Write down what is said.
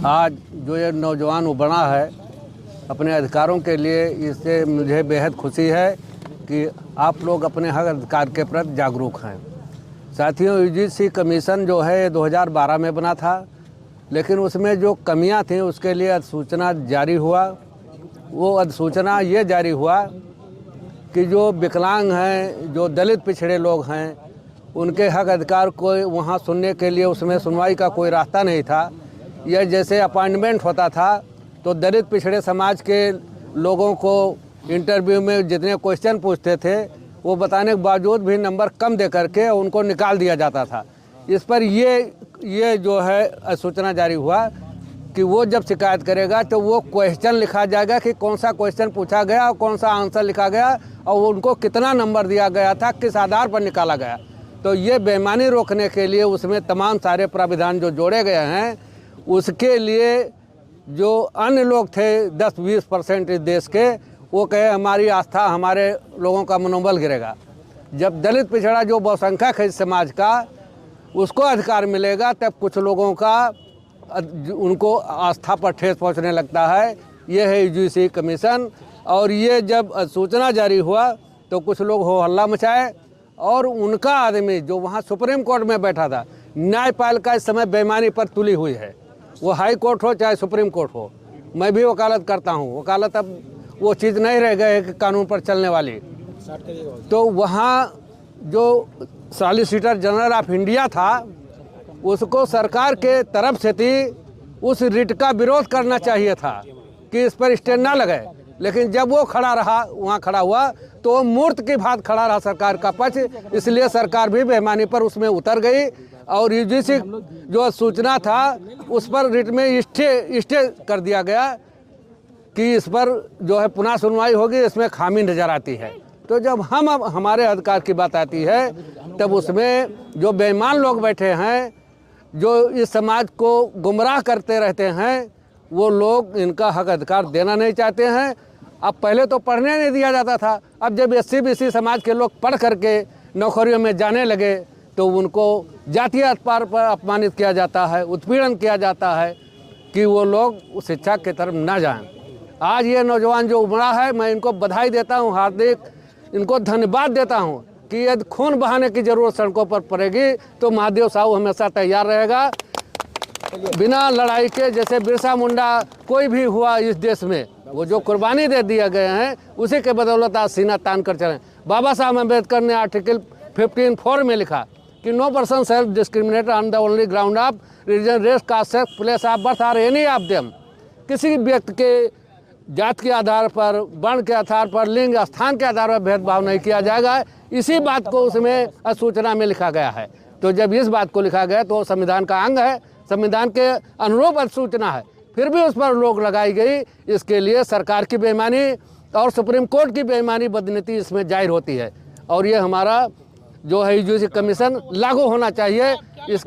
आज जो ये नौजवान उभरा है अपने अधिकारों के लिए, इससे मुझे बेहद खुशी है कि आप लोग अपने हक अधिकार के प्रति जागरूक हैं। साथियों, यूजीसी कमीशन जो है 2012 में बना था, लेकिन उसमें जो कमियां थीं उसके लिए अधिसूचना जारी हुआ। वो अधिसूचना ये जारी हुआ कि जो विकलांग हैं, जो दलित पिछड़े लोग हैं, उनके हक अधिकार को वहाँ सुनने के लिए उसमें सुनवाई का कोई रास्ता नहीं था। यह जैसे अपॉइंटमेंट होता था तो दलित पिछड़े समाज के लोगों को इंटरव्यू में जितने क्वेश्चन पूछते थे वो बताने के बावजूद भी नंबर कम दे करके उनको निकाल दिया जाता था। इस पर ये जो है सूचना जारी हुआ कि वो जब शिकायत करेगा तो वो क्वेश्चन लिखा जाएगा कि कौन सा क्वेश्चन पूछा गया और कौन सा आंसर लिखा गया और उनको कितना नंबर दिया गया था, किस आधार पर निकाला गया। तो ये बेईमानी रोकने के लिए उसमें तमाम सारे प्राविधान जो जोड़े गए हैं, उसके लिए जो अन्य लोग थे 10-20% इस देश के, वो कहे हमारी आस्था, हमारे लोगों का मनोबल गिरेगा। जब दलित पिछड़ा जो बहुसंख्यक है समाज का, उसको अधिकार मिलेगा, तब कुछ लोगों का उनको आस्था पर ठेस पहुंचने लगता है। ये है यूजीसी कमीशन। और ये जब सूचना जारी हुआ तो कुछ लोग हो हल्ला मचाए और उनका आदमी जो वहाँ सुप्रीम कोर्ट में बैठा था, न्यायपालिका इस समय बेईमानी पर तुली हुई है। वो हाई कोर्ट हो चाहे सुप्रीम कोर्ट हो, मैं भी वकालत करता हूँ। वकालत अब वो चीज़ नहीं रह गई कि कानून पर चलने वाली। तो वहाँ जो सॉलिसिटर जनरल ऑफ इंडिया था, उसको सरकार के तरफ से थी उस रिट का विरोध करना चाहिए था कि इस पर स्टे ना लगे। लेकिन जब वो खड़ा रहा, वहाँ खड़ा हुआ, तो वो मूर्त की भांति खड़ा रहा सरकार का पक्ष। इसलिए सरकार भी बेईमानी पर उसमें उतर गई और यूजीसी जो सूचना था उस पर रिट में स्टे कर दिया गया कि इस पर जो है पुनः सुनवाई होगी, इसमें खामी नजर आती है। तो जब हमारे अधिकार की बात आती है तब उसमें जो बेईमान लोग बैठे हैं, जो इस समाज को गुमराह करते रहते हैं, वो लोग इनका हक अधिकार देना नहीं चाहते हैं। अब पहले तो पढ़ने नहीं दिया जाता था, अब जब SC-BC समाज के लोग पढ़ करके नौकरियों में जाने लगे तो उनको जातीय आधार पर अपमानित किया जाता है, उत्पीड़न किया जाता है कि वो लोग शिक्षा की तरफ ना जाएं। आज ये नौजवान जो उमड़ा है, मैं इनको बधाई देता हूँ, हार्दिक इनको धन्यवाद देता हूँ कि यदि खून बहाने की जरूरत सड़कों पर पड़ेगी तो महादेव साहू हमेशा तैयार रहेगा। बिना लड़ाई के, जैसे बिरसा मुंडा कोई भी हुआ इस देश में, वो जो कुर्बानी दे दिए गए हैं उसी के बदौलत आज सीना तान कर चले। बाबा साहब अम्बेडकर ने आर्टिकल 15(4) में लिखा कि no person self discriminate on the only ground of religion, race, caste, sex, place of birth और एनी ऑफ देम। किसी व्यक्ति के जात के आधार पर, वर्ण के आधार पर, लिंग, स्थान के आधार पर भेदभाव नहीं किया जाएगा। इसी बात को उसमें सूचना में लिखा गया है। तो जब इस बात को लिखा गया तो संविधान का अंग है, संविधान के अनुरूप सूचना है, फिर भी उस पर रोक लगाई गई। इसके लिए सरकार की बेईमानी और सुप्रीम कोर्ट की बेईमानी, बदनीति इसमें जाहिर होती है। और ये हमारा जो है यूजीसी कमीशन लागू होना चाहिए। इसके